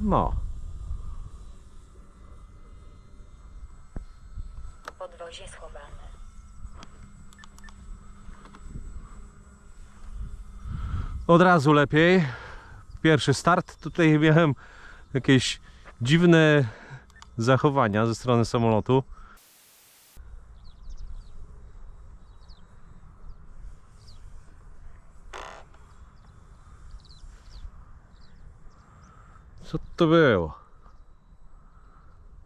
No. Podwozie schowane. Od razu lepiej. Pierwszy start. Tutaj miałem jakieś dziwne zachowania ze strony samolotu. Co to było?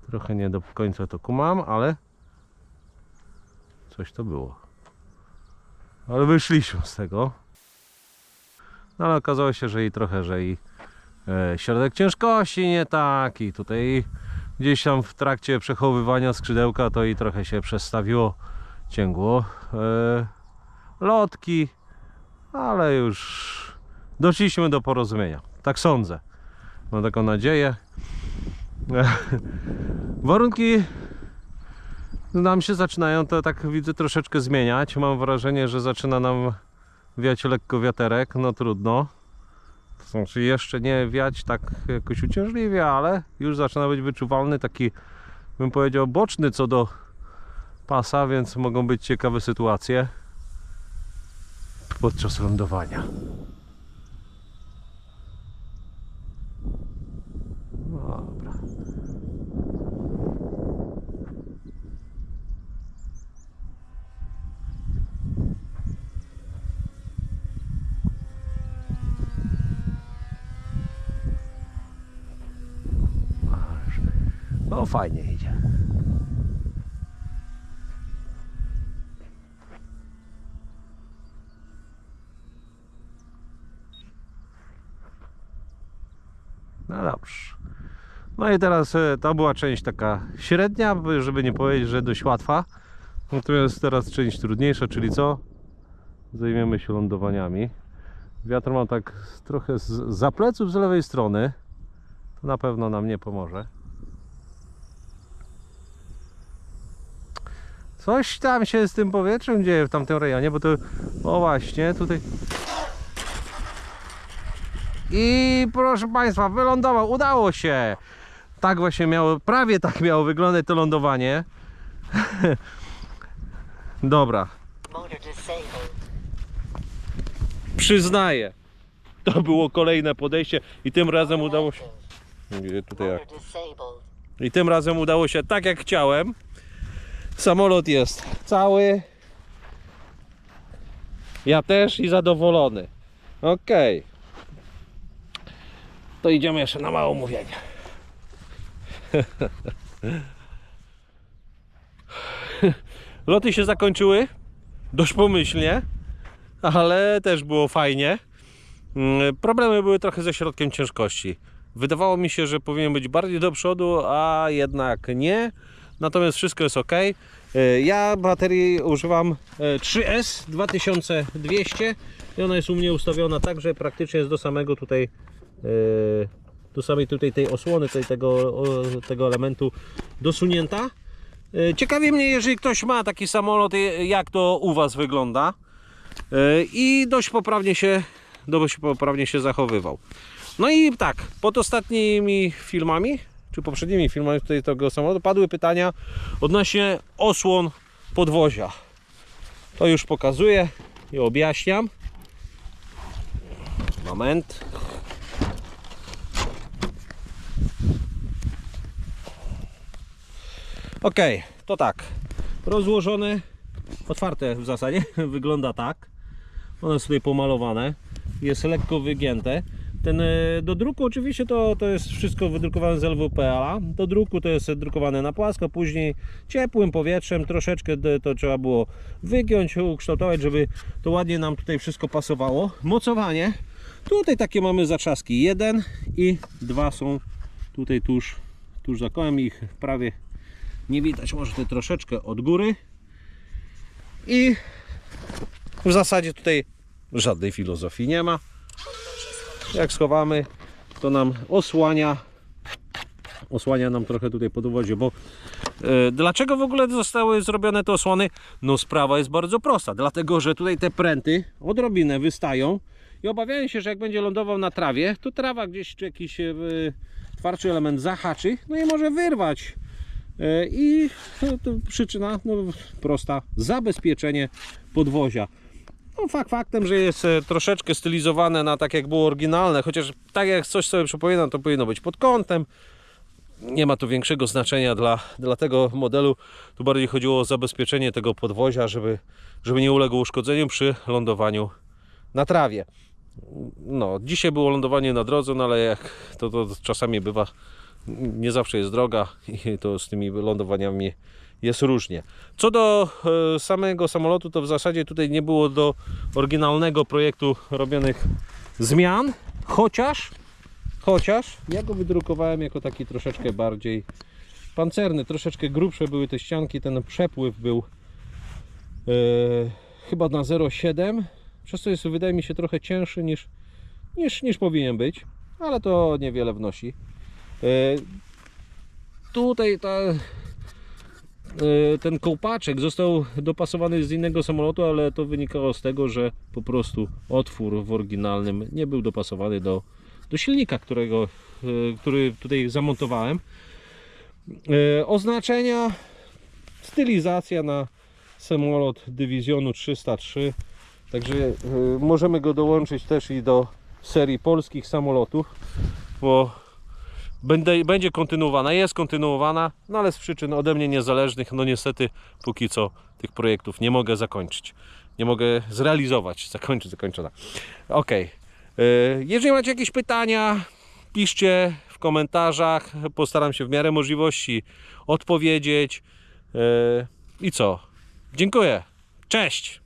Trochę nie do końca to kumam, ale coś to było. Ale wyszliśmy z tego. No ale okazało się, że i trochę, że i środek ciężkości nie tak, i tutaj gdzieś tam w trakcie przechowywania skrzydełka to i trochę się przestawiło cięgło lotki, ale już doszliśmy do porozumienia. Tak sądzę. Mam taką nadzieję. Warunki nam się zaczynają, to tak widzę, troszeczkę zmieniać. Mam wrażenie, że zaczyna nam wiać lekko wiaterek. No trudno. To znaczy jeszcze nie wiać tak jakoś uciążliwie, ale już zaczyna być wyczuwalny, taki, bym powiedział, boczny co do pasa, więc mogą być ciekawe sytuacje podczas lądowania. Dobra. No fajnie idzie. No dobrze. No i teraz to była część taka średnia, żeby nie powiedzieć, że dość łatwa. Natomiast teraz część trudniejsza, czyli co? Zajmiemy się lądowaniami. Wiatr mam tak trochę za pleców z lewej strony. To na pewno nam nie pomoże. Coś tam się z tym powietrzem dzieje w tamtym rejonie, bo to... O właśnie, tutaj... I proszę Państwa, wylądował, udało się! Tak właśnie miało, prawie tak miało wyglądać to lądowanie. Dobra. Przyznaję. To było kolejne podejście i tym razem udało się... Tutaj jak... I tym razem udało się tak jak chciałem. Samolot jest cały. Ja też i zadowolony. Ok. To idziemy jeszcze na małe omówienie. Loty się zakończyły dość pomyślnie, ale też było fajnie. Problemy były trochę ze środkiem ciężkości. Wydawało mi się, że powinien być bardziej do przodu, a jednak nie. Natomiast wszystko jest ok. Ja baterii używam 3S 2200 i ona jest u mnie ustawiona tak, że praktycznie jest do samego tutaj, do samej tutaj tej osłony, tego elementu dosunięta. Ciekawi mnie, jeżeli ktoś ma taki samolot, jak to u Was wygląda. I dość poprawnie się zachowywał. No i tak, pod ostatnimi filmami, czy poprzednimi filmami tutaj tego samolotu padły pytania odnośnie osłon podwozia. To już pokazuję i objaśniam. Moment. Ok, to tak. Rozłożone, otwarte w zasadzie, wygląda tak. One jest tutaj pomalowane. Jest lekko wygięte. Ten do druku oczywiście to jest wszystko wydrukowane z LWPA. Do druku to jest drukowane na płasko, później ciepłym powietrzem troszeczkę to trzeba było wygiąć, ukształtować, żeby to ładnie nam tutaj wszystko pasowało. Mocowanie. Tutaj takie mamy zatrzaski. 1 i 2 są tutaj tuż za kołem, ich prawie nie widać, może tutaj troszeczkę od góry. I w zasadzie tutaj żadnej filozofii nie ma. Jak schowamy, to nam osłania nam trochę tutaj podwozie, bo dlaczego w ogóle zostały zrobione te osłony? No sprawa jest bardzo prosta, dlatego że tutaj te pręty odrobinę wystają i obawiają się, że jak będzie lądował na trawie, to trawa gdzieś czy twardszy element zahaczy, no i może wyrwać. I to przyczyna prosta, zabezpieczenie podwozia. No, faktem, że jest troszeczkę stylizowane na tak jak było oryginalne, chociaż tak jak coś sobie przypominam, to powinno być pod kątem. Nie ma to większego znaczenia dla tego modelu. Tu bardziej chodziło o zabezpieczenie tego podwozia, żeby nie uległo uszkodzeniu przy lądowaniu na trawie. No, dzisiaj było lądowanie na drodze, no ale jak to czasami bywa, nie zawsze jest droga i to z tymi lądowaniami jest różnie. Co do samego samolotu, to w zasadzie tutaj nie było do oryginalnego projektu robionych zmian, chociaż ja go wydrukowałem jako taki troszeczkę bardziej pancerny, troszeczkę grubsze były te ścianki, ten przepływ był chyba na 0,7, przez co jest, wydaje mi się, trochę cięższy niż powinien być, ale to niewiele wnosi. Tutaj ten kołpaczek został dopasowany z innego samolotu, ale to wynikało z tego, że po prostu otwór w oryginalnym nie był dopasowany do silnika, który tutaj zamontowałem. Oznaczenia, stylizacja na samolot dywizjonu 303, także możemy go dołączyć też i do serii polskich samolotów, bo będzie kontynuowana, jest kontynuowana, no ale z przyczyn ode mnie niezależnych, no niestety póki co tych projektów nie mogę zakończyć, nie mogę zrealizować, zakończona. Ok, jeżeli macie jakieś pytania, piszcie w komentarzach, postaram się w miarę możliwości odpowiedzieć. I co? Dziękuję, cześć!